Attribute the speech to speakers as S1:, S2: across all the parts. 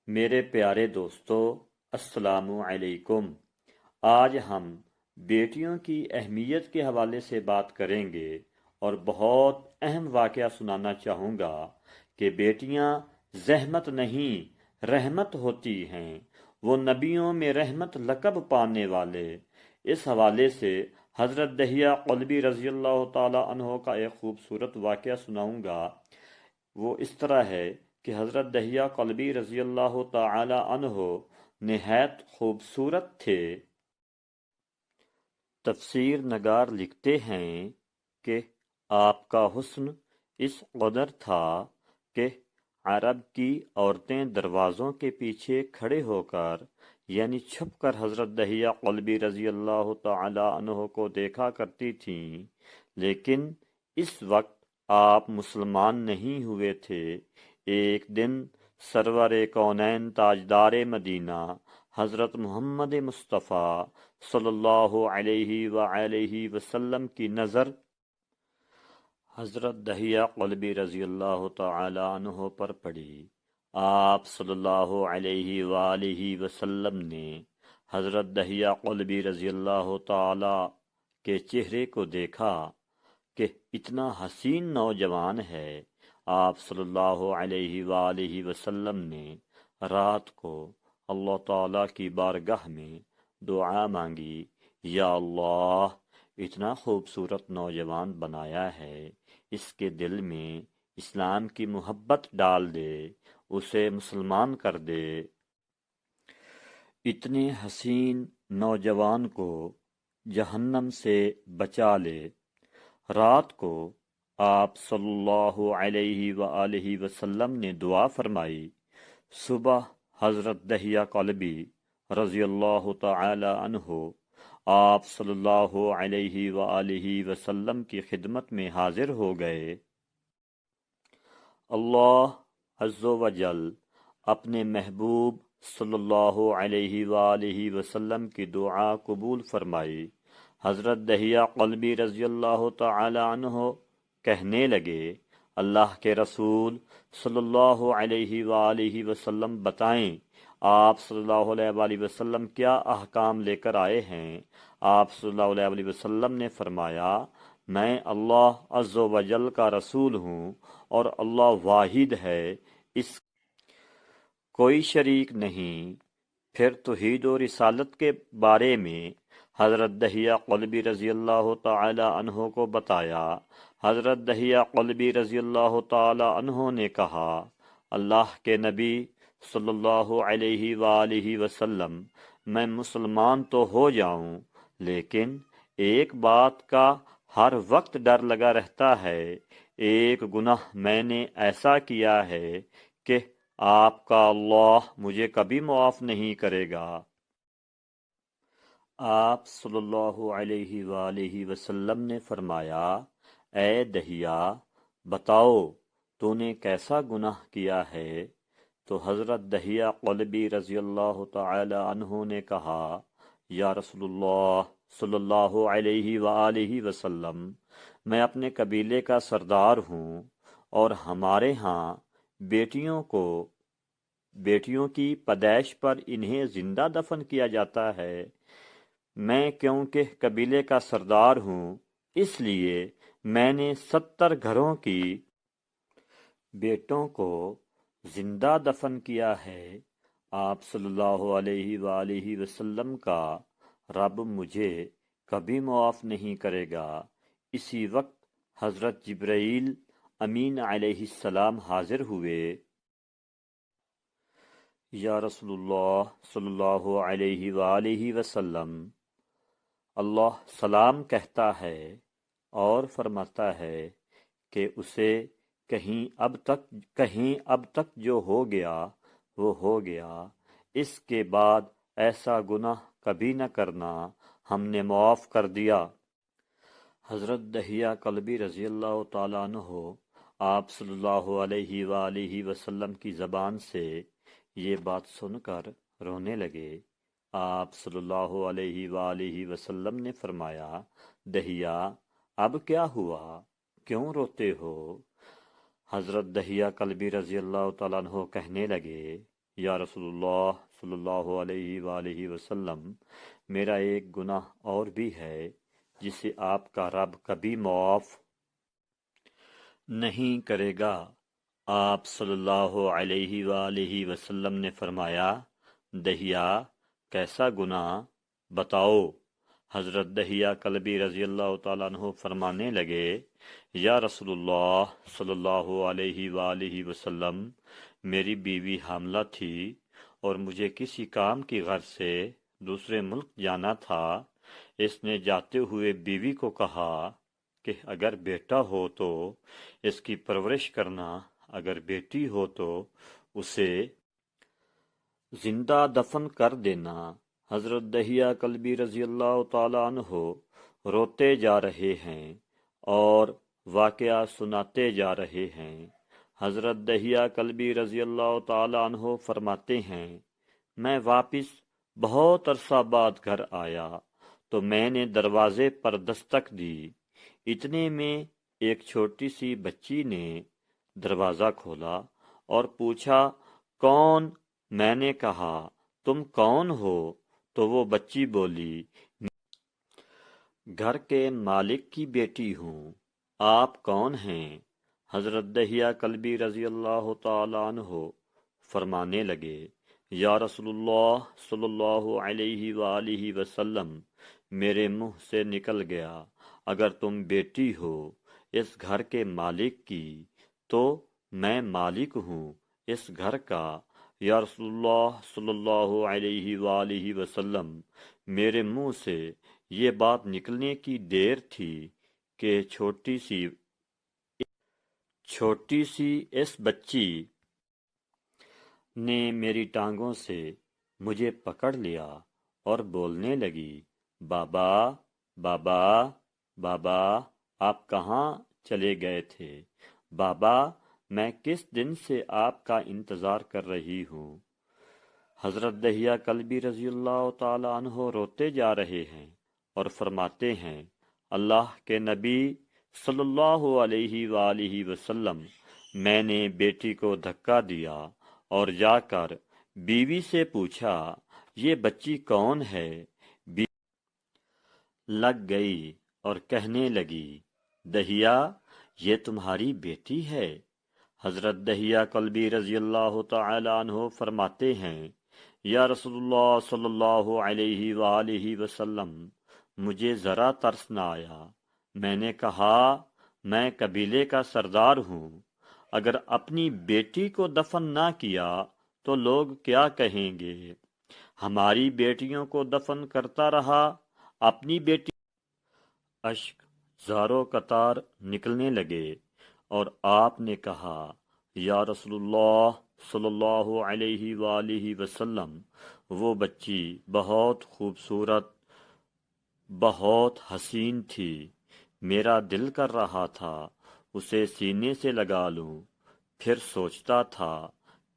S1: میرے پیارے دوستو، السلام علیکم۔ آج ہم بیٹیوں کی اہمیت کے حوالے سے بات کریں گے اور بہت اہم واقعہ سنانا چاہوں گا کہ بیٹیاں زحمت نہیں رحمت ہوتی ہیں، وہ نبیوں میں رحمت لقب پانے والے۔ اس حوالے سے حضرت دہیہ قلبی رضی اللہ تعالی عنہ کا ایک خوبصورت واقعہ سناؤں گا۔ وہ اس طرح ہے کہ حضرت دہیہ قلبی رضی اللہ تعالی عنہ نہایت خوبصورت تھے۔ تفسیر نگار لکھتے ہیں کہ آپ کا حسن اس قدر تھا کہ عرب کی عورتیں دروازوں کے پیچھے کھڑے ہو کر یعنی چھپ کر حضرت دہیہ قلبی رضی اللہ تعالی عنہ کو دیکھا کرتی تھیں، لیکن اس وقت آپ مسلمان نہیں ہوئے تھے۔ ایک دن سرور کونین تاجدار مدینہ حضرت محمد مصطفیٰ صلی اللہ علیہ وآلہ وسلم کی نظر حضرت دہیہ قلبی رضی اللہ تعالی عنہ پر پڑی۔ آپ صلی اللہ علیہ وآلہ وسلم نے حضرت دہیہ قلبی رضی اللہ تعالی کے چہرے کو دیکھا کہ اتنا حسین نوجوان ہے۔ آپ صلی اللہ علیہ وآلہ وسلم نے رات کو اللہ تعالیٰ کی بارگاہ میں دعا مانگی، یا اللہ، اتنا خوبصورت نوجوان بنایا ہے، اس کے دل میں اسلام کی محبت ڈال دے، اسے مسلمان کر دے۔ اتنے حسین نوجوان کو جہنم سے بچا لے۔ رات کو آپ صلی اللہ علیہ وآلہ وسلم نے دعا فرمائی۔ صبح حضرت دہیہ قلبی رضی اللہ تعالی عنہ آپ صلی اللہ علیہ وآلہ وسلم کی خدمت میں حاضر ہو گئے۔ اللہ عز و جل اپنے محبوب صلی اللہ علیہ وآلہ وسلم کی دعا قبول فرمائی۔ حضرت دہیہ قلبی رضی اللہ تعالی عنہ کہنے لگے، اللہ کے رسول صلی اللہ علیہ وآلہ وسلم بتائیں، آپ صلی اللہ علیہ وآلہ وسلم کیا احکام لے کر آئے ہیں؟ آپ صلی اللہ علیہ وآلہ وسلم نے فرمایا، میں اللہ عز و جل کا رسول ہوں اور اللہ واحد ہے، اس کوئی شریک نہیں۔ پھر توحید و رسالت کے بارے میں حضرت دہیہ قلبی رضی اللہ تعالی عنہ کو بتایا۔ حضرت دہیہ قلبی رضی اللہ تعالی عنہ نے کہا، اللہ کے نبی صلی اللہ علیہ وآلہ وسلم، میں مسلمان تو ہو جاؤں، لیکن ایک بات کا ہر وقت ڈر لگا رہتا ہے، ایک گناہ میں نے ایسا کیا ہے کہ آپ کا اللہ مجھے کبھی معاف نہیں کرے گا۔ آپ صلی اللہ علیہ وآلہ وسلم نے فرمایا، اے دہیہ، بتاؤ تو نے کیسا گناہ کیا ہے؟ تو حضرت دہیہ قلبی رضی اللہ تعالی عنہ نے کہا، یا رسول اللہ صلی اللہ علیہ وآلہ وسلم، میں اپنے قبیلے کا سردار ہوں اور ہمارے ہاں بیٹیوں کی پیدائش پر انہیں زندہ دفن کیا جاتا ہے۔ میں کیونکہ قبیلے کا سردار ہوں، اس لیے میں نے 70 گھروں کی بیٹوں کو زندہ دفن کیا ہے۔ آپ صلی اللہ علیہ وآلہ وسلم کا رب مجھے کبھی معاف نہیں کرے گا۔ اسی وقت حضرت جبرائیل امین علیہ السلام حاضر ہوئے۔ یا رسول اللہ صلی اللہ علیہ وآلہ وسلم، اللہ سلام کہتا ہے اور فرماتا ہے کہ اسے کہیں اب تک جو ہو گیا وہ ہو گیا، اس کے بعد ایسا گناہ کبھی نہ کرنا، ہم نے معاف کر دیا۔ حضرت دہیہ قلبی رضی اللہ تعالیٰ عنہ آپ صلی اللہ علیہ وآلہ وسلم کی زبان سے یہ بات سن کر رونے لگے۔ آپ صلی اللہ علیہ وآلہ وسلم نے فرمایا، دہیہ، اب کیا ہوا؟ کیوں روتے ہو؟ حضرت دہیہ قلبی رضی اللہ تعالیٰ عنہ کہنے لگے، یا رسول اللہ صلی اللہ علیہ وآلہ وسلم، میرا ایک گناہ اور بھی ہے جسے آپ کا رب کبھی معاف نہیں کرے گا۔ آپ صلی اللہ علیہ وآلہ وسلم نے فرمایا، دہیا کیسا گناہ بتاؤ؟ حضرت دہیا کلبی رضی اللہ تعالیٰ عنہ فرمانے لگے، یا رسول اللہ صلی اللہ علیہ وآلہ وسلم، میری بیوی حاملہ تھی اور مجھے کسی کام کی غرض سے دوسرے ملک جانا تھا۔ اس نے جاتے ہوئے بیوی کو کہا کہ اگر بیٹا ہو تو اس کی پرورش کرنا، اگر بیٹی ہو تو اسے زندہ دفن کر دینا۔ حضرت دہیہ کلبی رضی اللہ تعالیٰ عنہ روتے جا رہے ہیں اور واقعہ سناتے جا رہے ہیں۔ حضرت دہیہ کلبی رضی اللہ تعالیٰ عنہ فرماتے ہیں، میں واپس بہت عرصہ بعد گھر آیا تو میں نے دروازے پر دستک دی۔ اتنے میں ایک چھوٹی سی بچی نے دروازہ کھولا اور پوچھا، کون؟ میں نے کہا، تم کون ہو؟ تو وہ بچی بولی، گھر کے مالک کی بیٹی ہوں۔ آپ کون ہیں؟ حضرت دہیہ کلبی رضی اللہ تعالیٰ عنہ فرمانے لگے، یا رسول اللہ صلی اللہ علیہ وآلہ وسلم، میرے منہ سے نکل گیا، اگر تم بیٹی ہو اس گھر کے مالک کی تو میں مالک ہوں اس گھر کا۔ یا رسول اللہ صلی اللہ علیہ وآلہ وسلم، میرے منہ سے یہ بات نکلنے کی دیر تھی کہ چھوٹی سی اس بچی نے میری ٹانگوں سے مجھے پکڑ لیا اور بولنے لگی، بابا بابا بابا، آپ کہاں چلے گئے تھے؟ بابا، میں کس دن سے آپ کا انتظار کر رہی ہوں۔ حضرت دہیہ کلبی رضی اللہ تعالی عنہ روتے جا رہے ہیں اور فرماتے ہیں، اللہ کے نبی صلی اللہ علیہ وآلہ وسلم، میں نے بیٹی کو دھکا دیا اور جا کر بیوی سے پوچھا، یہ بچی کون ہے؟ لگ گئی اور کہنے لگی، دہیہ یہ تمہاری بیٹی ہے۔ حضرت دہیہ کلبی رضی اللہ تعالی عنہ فرماتے ہیں، یا رسول اللہ صلی اللہ علیہ وآلہ وسلم، مجھے ذرا ترس نہ آیا۔ میں نے کہا، میں قبیلے کا سردار ہوں، اگر اپنی بیٹی کو دفن نہ کیا تو لوگ کیا کہیں گے؟ ہماری بیٹیوں کو دفن کرتا رہا، اپنی بیٹی۔ اشک زاروں قطار نکلنے لگے اور آپ نے کہا، یا رسول اللہ صلی اللہ علیہ وآلہ وسلم، وہ بچی بہت خوبصورت، بہت حسین تھی، میرا دل کر رہا تھا اسے سینے سے لگا لوں، پھر سوچتا تھا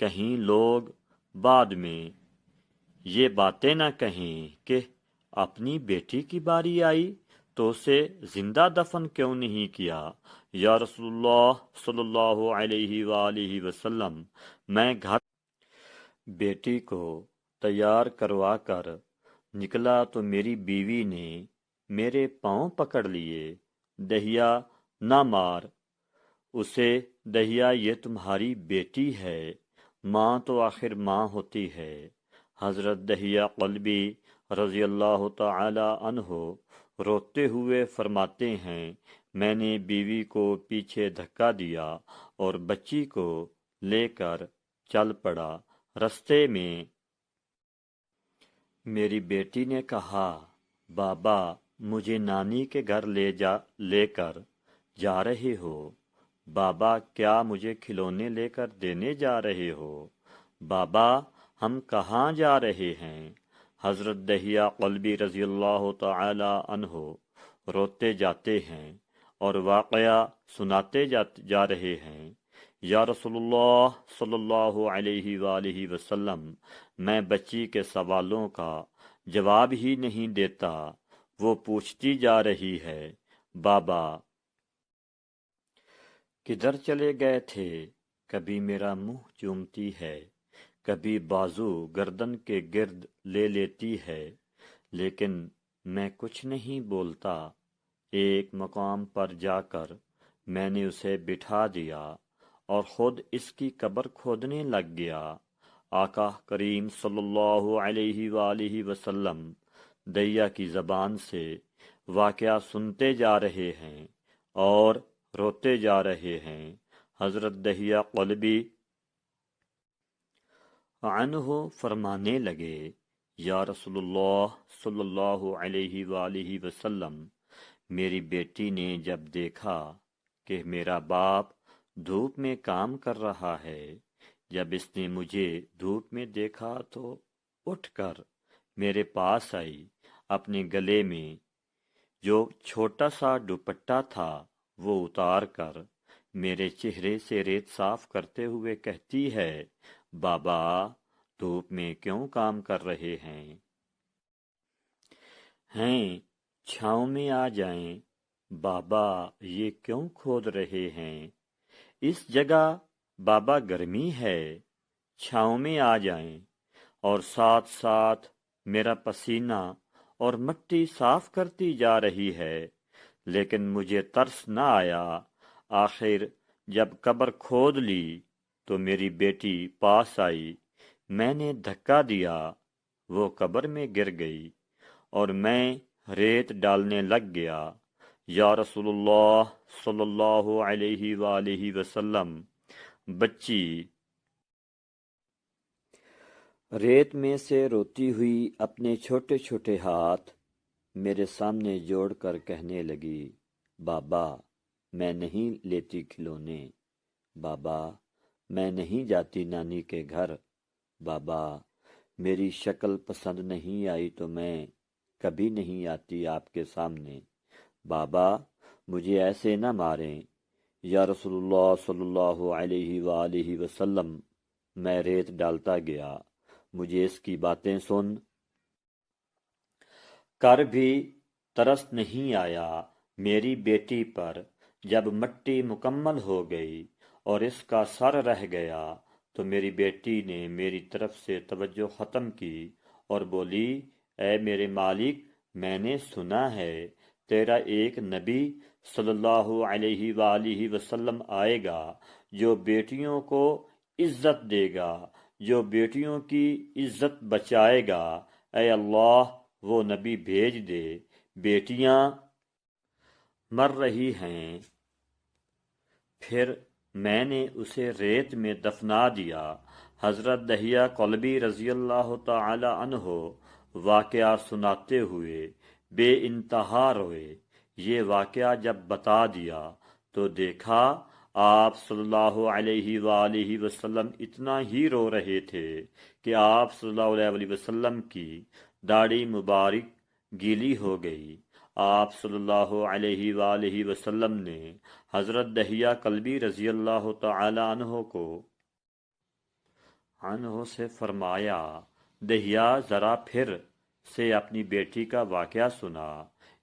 S1: کہیں لوگ بعد میں یہ باتیں نہ کہیں کہ اپنی بیٹی کی باری آئی تو اسے زندہ دفن کیوں نہیں کیا؟ یا رسول اللہ صلی اللہ علیہ وآلہ وسلم، میں گھر بیٹی کو تیار کروا کر نکلا تو میری بیوی نے میرے پاؤں پکڑ لیے، دہیہ نہ مار اسے، دہیہ یہ تمہاری بیٹی ہے، ماں تو آخر ماں ہوتی ہے۔ حضرت دہیہ قلبی رضی اللہ تعالی عنہ روتے ہوئے فرماتے ہیں، میں نے بیوی کو پیچھے دھکا دیا اور بچی کو لے کر چل پڑا۔ رستے میں میری بیٹی نے کہا، بابا مجھے نانی کے گھر لے کر جا رہے ہو؟ بابا کیا مجھے کھلونے لے کر دینے جا رہے ہو؟ بابا ہم کہاں جا رہے ہیں؟ حضرت دہیہ قلبی رضی اللہ تعالی عنہ روتے جاتے ہیں اور واقعہ سناتے جا رہے ہیں، یا رسول اللہ صلی اللہ علیہ وآلہ وسلم، میں بچی کے سوالوں کا جواب ہی نہیں دیتا، وہ پوچھتی جا رہی ہے، بابا کدھر چلے گئے تھے؟ کبھی میرا منہ چومتی ہے، کبھی بازو گردن کے گرد لے لیتی ہے، لیکن میں کچھ نہیں بولتا۔ ایک مقام پر جا کر میں نے اسے بٹھا دیا اور خود اس کی قبر کھودنے لگ گیا۔ آقا کریم صلی اللہ علیہ وآلہ وسلم دہیا کی زبان سے واقعہ سنتے جا رہے ہیں اور روتے جا رہے ہیں۔ حضرت دہیا قلبی عنہ فرمانے لگے، یا رسول اللہ صلی اللہ علیہ وآلہ وسلم، میری بیٹی نے جب دیکھا کہ میرا باپ دھوپ میں کام کر رہا ہے، جب اس نے مجھے دھوپ میں دیکھا تو اٹھ کر میرے پاس آئی، اپنے گلے میں جو چھوٹا سا دوپٹہ تھا وہ اتار کر میرے چہرے سے ریت صاف کرتے ہوئے کہتی ہے، بابا دھوپ میں کیوں کام کر رہے ہیں؟ چھاؤں میں آ جائیں۔ بابا یہ کیوں کھود رہے ہیں؟ اس جگہ بابا گرمی ہے، چھاؤں میں آ جائیں۔ اور ساتھ ساتھ میرا پسینہ اور مٹی صاف کرتی جا رہی ہے، لیکن مجھے ترس نہ آیا۔ آخر جب قبر کھود لی تو میری بیٹی پاس آئی، میں نے دھکا دیا، وہ قبر میں گر گئی اور میں ریت ڈالنے لگ گیا۔ یا رسول اللہ صلی اللہ علیہ وآلہ وسلم، بچی ریت میں سے روتی ہوئی اپنے چھوٹے چھوٹے ہاتھ میرے سامنے جوڑ کر کہنے لگی، بابا میں نہیں لیتی کھلونے، بابا میں نہیں جاتی نانی کے گھر، بابا میری شکل پسند نہیں آئی تو میں کبھی نہیں آتی آپ کے سامنے، بابا مجھے ایسے نہ ماریں۔ یا رسول اللہ صلی اللہ علیہ وآلہ وسلم، میں ریت ڈالتا گیا، مجھے اس کی باتیں سن کر بھی ترس نہیں آیا۔ میری بیٹی پر جب مٹی مکمل ہو گئی اور اس کا سر رہ گیا تو میری بیٹی نے میری طرف سے توجہ ختم کی اور بولی، اے میرے مالک، میں نے سنا ہے تیرا ایک نبی صلی اللہ علیہ وآلہ وسلم آئے گا جو بیٹیوں کو عزت دے گا، جو بیٹیوں کی عزت بچائے گا۔ اے اللہ وہ نبی بھیج دے، بیٹیاں مر رہی ہیں۔ پھر میں نے اسے ریت میں دفنا دیا۔ حضرت دہیا قلبی رضی اللہ تعالی عنہ واقعہ سناتے ہوئے بے انتہا روئے۔ یہ واقعہ جب بتا دیا تو دیکھا آپ صلی اللہ علیہ وآلہ وسلم اتنا ہی رو رہے تھے کہ آپ صلی اللہ علیہ وسلم کی داڑھی مبارک گیلی ہو گئی۔ آپ صلی اللہ علیہ وآلہ وسلم نے حضرت دہیا قلبی رضی اللہ تعالی عنہ سے فرمایا، دہیا ذرا پھر سے اپنی بیٹی کا واقعہ سنا۔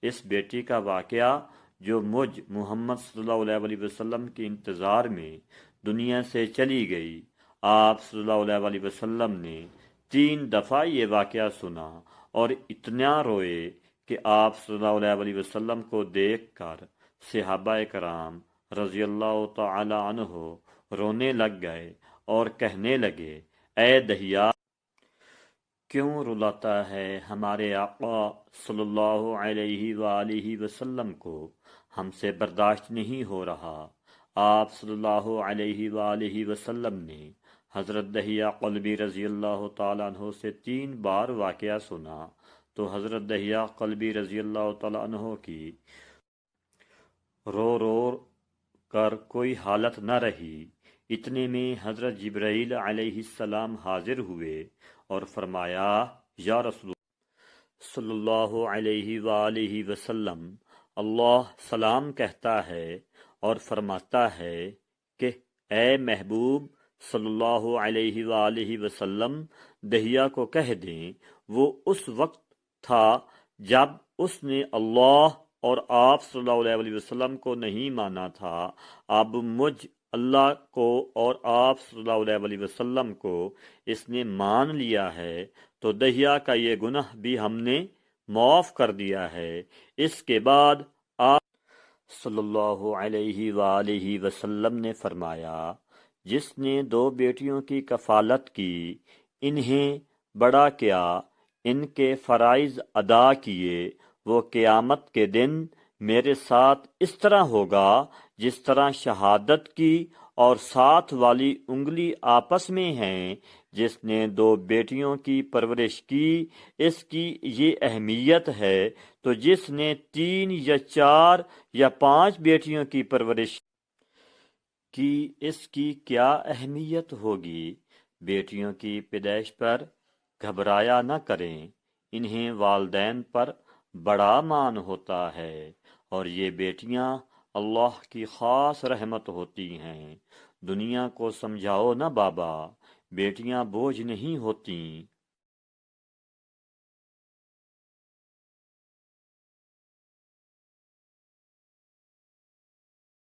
S1: اس بیٹی کا واقعہ جو مجھ محمد صلی اللہ علیہ وسلم کے انتظار میں دنیا سے چلی گئی۔ آپ صلی اللہ علیہ وسلم نے 3 دفعہ یہ واقعہ سنا اور اتنا روئے کہ آپ صلی اللہ علیہ وسلم کو دیکھ کر صحابہ کرام رضی اللہ تعالی عنہ رونے لگ گئے اور کہنے لگے، اے دہیا کیوں رلاتا ہے ہمارے آقا صلی اللہ علیہ وآلہ وسلم کو، ہم سے برداشت نہیں ہو رہا۔ آپ صلی اللہ علیہ وآلہ وسلم نے حضرت دہیا قلبی رضی اللہ تعالیٰ عنہ سے 3 بار واقعہ سنا تو حضرت دہیا قلبی رضی اللہ تعالیٰ عنہ کی رو رو کر کوئی حالت نہ رہی۔ اتنے میں حضرت جبرائیل علیہ السلام حاضر ہوئے اور فرمایا، یا رسول صلی اللہ علیہ وآلہ وسلم، اللہ سلام کہتا ہے اور فرماتا ہے کہ اے محبوب صلی اللہ علیہ وآلہ وسلم، دہیا کو کہہ دیں وہ اس وقت تھا جب اس نے اللہ اور آپ صلی اللہ علیہ وسلم کو نہیں مانا تھا، اب مجھ اللہ کو اور آپ صلی اللہ علیہ وسلم کو اس نے مان لیا ہے تو دہیا کا یہ گناہ بھی ہم نے معاف کر دیا ہے۔ اس کے بعد آپ صلی اللہ علیہ وآلہ وسلم نے فرمایا، جس نے 2 بیٹیوں کی کفالت کی، انہیں بڑا کیا، ان کے فرائض ادا کیے، وہ قیامت کے دن میرے ساتھ اس طرح ہوگا جس طرح شہادت کی اور ساتھ والی انگلی آپس میں ہیں۔ جس نے 2 بیٹیوں کی پرورش کی، اس کی یہ اہمیت ہے، تو جس نے 3 یا 4 یا 5 بیٹیوں کی پرورش کی، اس کی کیا اہمیت ہوگی۔ بیٹیوں کی پیدائش پر گھبرایا نہ کریں، انہیں والدین پر بڑا مان ہوتا ہے، اور یہ بیٹیاں اللہ کی خاص رحمت ہوتی ہیں۔ دنیا کو سمجھاؤ نا بابا، بیٹیاں بوجھ نہیں ہوتیں۔